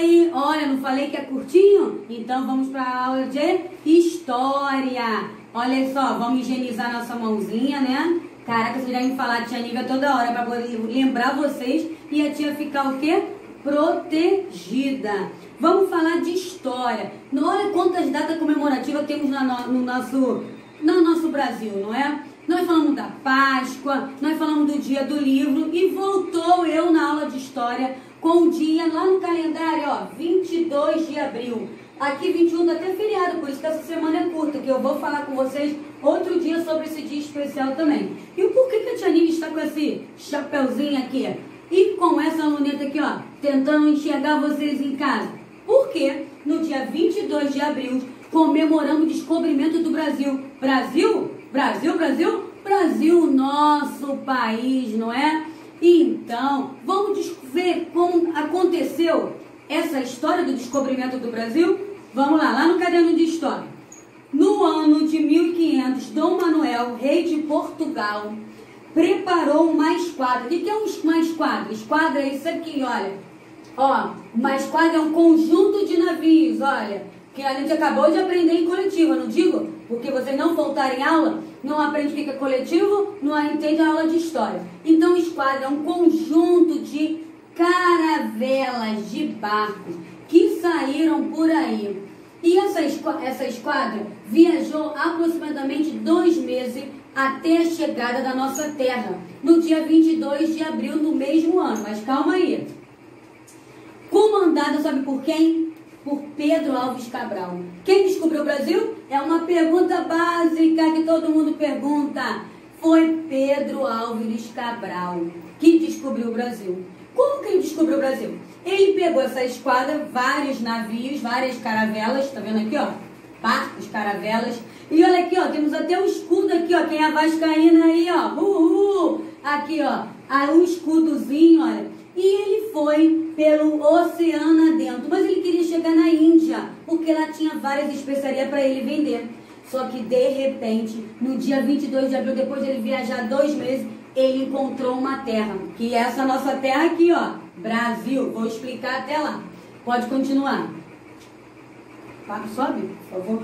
Oi! Olha, não falei que é curtinho? Então vamos para a aula de História. Olha só, vamos higienizar nossa mãozinha, né? Caraca, vocês devem falar tia Nívia toda hora para poder lembrar vocês e a tia ficar o quê? Protegida. Vamos falar de história. Olha quantas datas comemorativas temos no nosso Brasil, não é? Nós falamos da Páscoa, nós falamos do dia do livro e voltou eu na aula de história com o dia lá no calendário, ó, 22 de abril. Aqui 21 tá até feriado, por isso que essa semana é curta, que eu vou falar com vocês outro dia sobre esse dia especial também. E o porquê que a tia Nívia está com esse chapeuzinho aqui? E com essa luneta aqui, ó, tentando enxergar vocês em casa. Porque no dia 22 de abril comemoramos o descobrimento do Brasil. Brasil? Brasil, Brasil? Brasil, nosso país, não é? Então, vamos ver como aconteceu essa história do descobrimento do Brasil? Vamos lá no caderno de história. No ano de 1500, Dom Manuel, rei de Portugal, preparou uma esquadra. O que é uma esquadra? Esquadra é isso aqui, olha. Ó, uma esquadra é um conjunto de navios, olha, que a gente acabou de aprender em coletiva, não digo? Porque vocês não faltarem aula, não aprende o que é coletivo, não entende a aula de história. Então, esquadra é um conjunto de caravelas de barcos que saíram por aí. E essa esquadra viajou aproximadamente 2 meses até a chegada da nossa terra, no dia 22 de abril do mesmo ano. Mas calma aí. Comandada, sabe por quem? Por Pedro Álvares Cabral. Quem descobriu o Brasil? É uma pergunta básica que todo mundo pergunta. Foi Pedro Álvares Cabral que descobriu o Brasil. Como que ele descobriu o Brasil? Ele pegou essa esquadra, vários navios, várias caravelas, tá vendo aqui, ó? Barcos, caravelas. E olha aqui, ó, temos até o escudo aqui, ó, quem é vascaína aí, ó. Aqui, ó, um escudozinho, olha. E ele foi pelo oceano adentro, mas ele queria chegar na Índia, porque lá tinha várias especiarias para ele vender. Só que, de repente, no dia 22 de abril, depois de ele viajar 2 meses, ele encontrou uma terra, que é essa nossa terra aqui, ó, Brasil. Vou explicar até lá. Pode continuar. Sobe, por favor.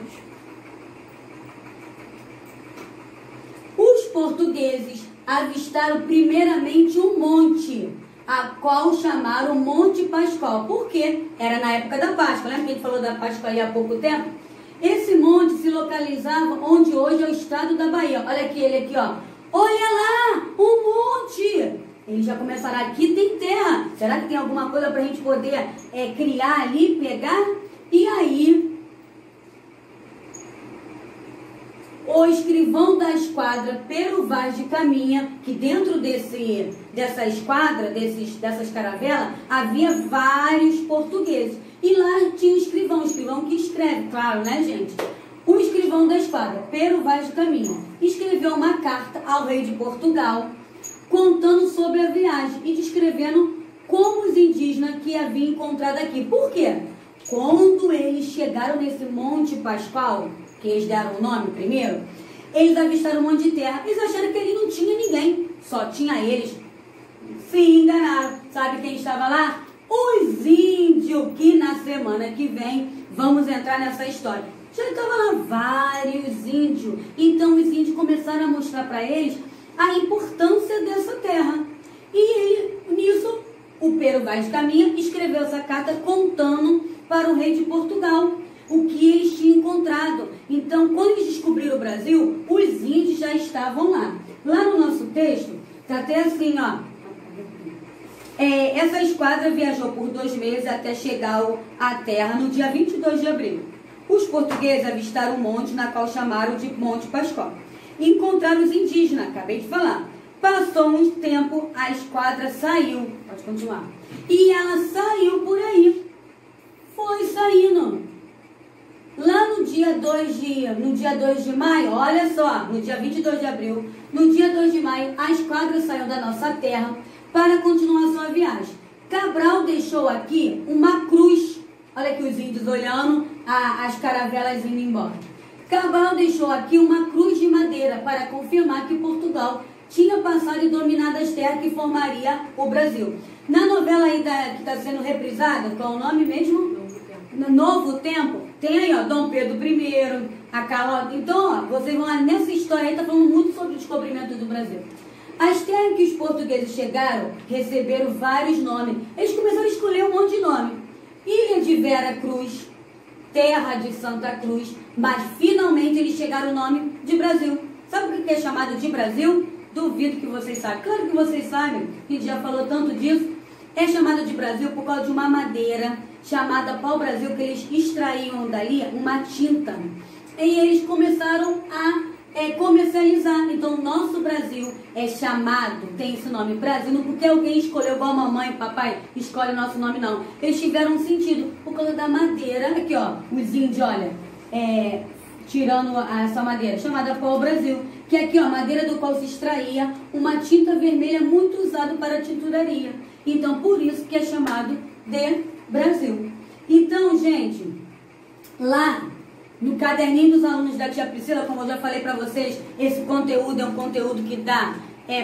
Os portugueses avistaram primeiramente um monte, a qual chamaram Monte Pascoal. Por quê? Era na época da Páscoa. Lembra que a gente falou da Páscoa aí há pouco tempo? Esse monte se localizava onde hoje é o estado da Bahia. Olha aqui, ele aqui, ó. Olha lá, um monte. Eles já começaram, aqui tem terra. Será que tem alguma coisa para a gente poder criar ali, pegar? E aí, o escrivão da esquadra, Pero Vaz de Caminha, que dentro dessa esquadra, dessas caravelas, havia vários portugueses. E lá tinha um escrivão que escreve, claro, né, gente? O escrivão da esquadra, Pero Vaz de Caminha, escreveu uma carta ao rei de Portugal, contando sobre a viagem e descrevendo como os indígenas que haviam encontrado aqui. Por quê? Quando eles chegaram nesse Monte Pascoal, que eles deram o nome primeiro, eles avistaram um monte de terra. Eles acharam que ali não tinha ninguém, só tinha eles. Se enganaram. Sabe quem estava lá? Os índios, que na semana que vem vamos entrar nessa história. Já estavam lá vários índios. Então os índios começaram a mostrar para eles a importância dessa terra. E nisso, o Pero Vaz de Caminha escreveu essa carta contando para o rei de Portugal o que eles tinham encontrado. Então, quando eles descobriram o Brasil, os índios já estavam lá. Lá no nosso texto, está até assim, ó. Essa esquadra viajou por 2 meses até chegar à terra no dia 22 de abril. Os portugueses avistaram um monte, na qual chamaram de Monte Pascoal. Encontraram os indígenas, acabei de falar. Passou um tempo, a esquadra saiu. Pode continuar. E ela saiu por aí. Foi saindo. Lá no dia 2 de maio, olha só, no dia 22 de abril, no dia 2 de maio, a esquadra saiu da nossa terra para continuar sua viagem. Cabral deixou aqui uma cruz. Olha aqui os índios olhando, as caravelas indo embora. Cabral deixou aqui uma cruz de madeira para confirmar que Portugal tinha passado e dominado as terras que formaria o Brasil. Na novela aí que está sendo reprisada, qual é o nome mesmo? No Novo Tempo, tem aí, ó, Dom Pedro I, a Carla. Então, ó, vocês vão lá nessa história aí, tá falando muito sobre o descobrimento do Brasil. As terras que os portugueses chegaram receberam vários nomes. Eles começaram a escolher um monte de nome. Ilha de Vera Cruz, Terra de Santa Cruz, mas finalmente eles chegaram ao nome de Brasil. Sabe o que é chamado de Brasil? Duvido que vocês sabem. Claro que vocês sabem, a gente já falou tanto disso. É chamado de Brasil por causa de uma madeira chamada pau-brasil, que eles extraíam dali uma tinta. E eles começaram a comercializar. Então, nosso Brasil é chamado, tem esse nome Brasil, não porque alguém escolheu, igual a mamãe e papai escolhe o nosso nome, não. Eles tiveram um sentido por causa da madeira. Aqui, ó, os índios, olha, tirando essa madeira, chamada pau-brasil, que aqui, ó, madeira do qual se extraía uma tinta vermelha muito usada para tinturaria. Então, por isso que é chamado de Brasil. Então, gente, lá no caderninho dos alunos da tia Priscila, como eu já falei para vocês, esse conteúdo é um conteúdo que dá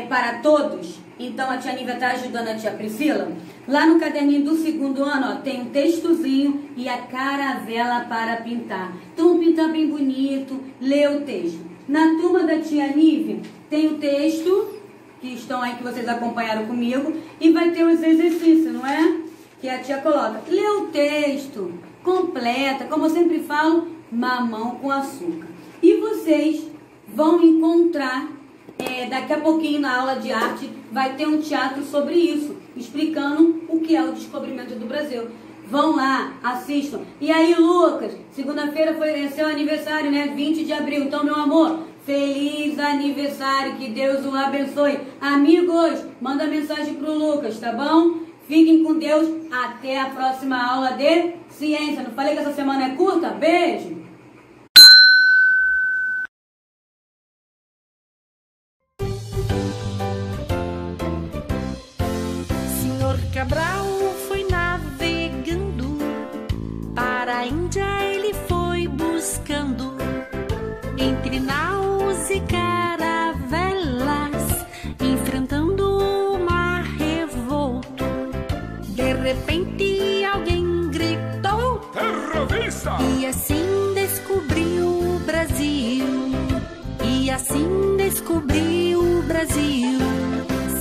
para todos. Então, a tia Nívia está ajudando a tia Priscila. Lá no caderninho do segundo ano, ó, tem um textozinho e a caravela para pintar. Então, vamos pintar bem bonito, lê o texto. Na turma da tia Nívia, tem o texto, que estão aí, que vocês acompanharam comigo, e vai ter os exercícios, não é? Que a tia coloca. Lê o texto, completa, como eu sempre falo, mamão com açúcar. E vocês vão encontrar, daqui a pouquinho na aula de arte, vai ter um teatro sobre isso, explicando o que é o descobrimento do Brasil. Vão lá, assistam. E aí, Lucas, segunda-feira foi seu aniversário, né? 20 de abril. Então, meu amor, feliz aniversário, que Deus o abençoe. Amigos, manda mensagem pro Lucas, tá bom? Fiquem com Deus, até a próxima aula de ciência. Não falei que essa semana é curta? Beijo! Senhor Cabral foi navegando, para a Índia ele foi buscando, entre naus e caravelas, enfrentando o mar revolto. De repente alguém gritou: terrorista! E assim descobriu o Brasil. E assim descobriu o Brasil.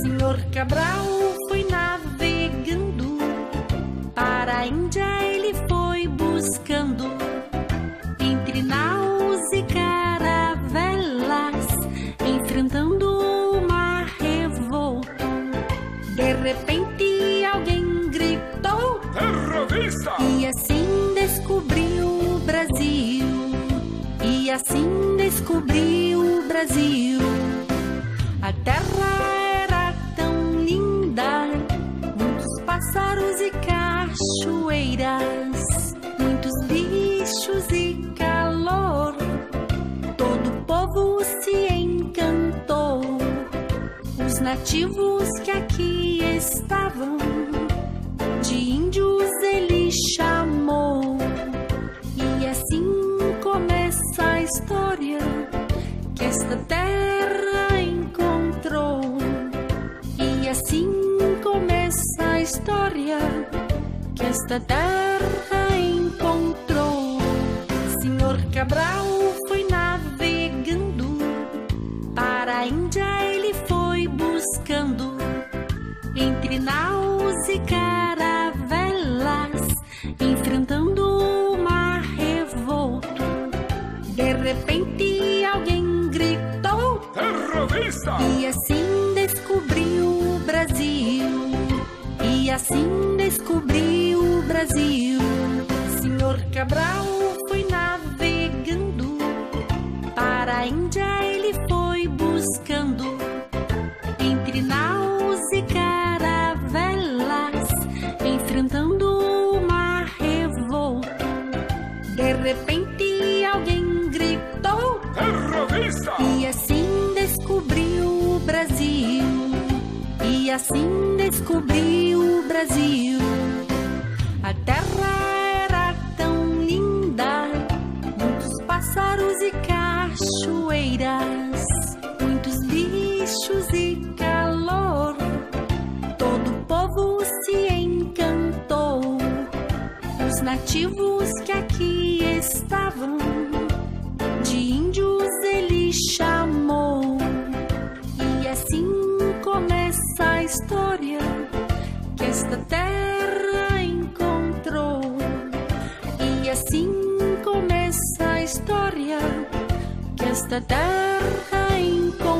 Senhor Cabral foi navegando, para a Índia ele foi buscando, entre naus e caravelas, enfrentando o mar revolto. De repente alguém gritou: terrorista! E assim descobriu o Brasil. E assim descobriu o Brasil. A terra era tão linda, muitos pássaros e cachoeiras, muitos bichos e calor. Todo o povo se encantou. Os nativos que aqui estavam, de índios ele chamou. E assim começa a história que esta terra encontrou. E assim começa a história que esta terra encontrou. Senhor Cabral foi navegando, para a Índia ele foi buscando, entre naus e caravelas, enfrentando o mar revolto. De repente alguém gritou: terrorista! E assim descobriu o Brasil. E assim descobriu o Brasil. Senhor Cabral foi navegando, para a Índia ele foi buscando, entre naus e caravelas, enfrentando o mar revolto. De repente alguém gritou: terrorista! E assim descobriu o Brasil. E assim descobriu o Brasil. A terra era tão linda, muitos pássaros e cachoeiras, muitos bichos e Os nativos que aqui estavam, de índios ele chamou. E assim começa a história que esta terra encontrou. E assim começa a história que esta terra encontrou.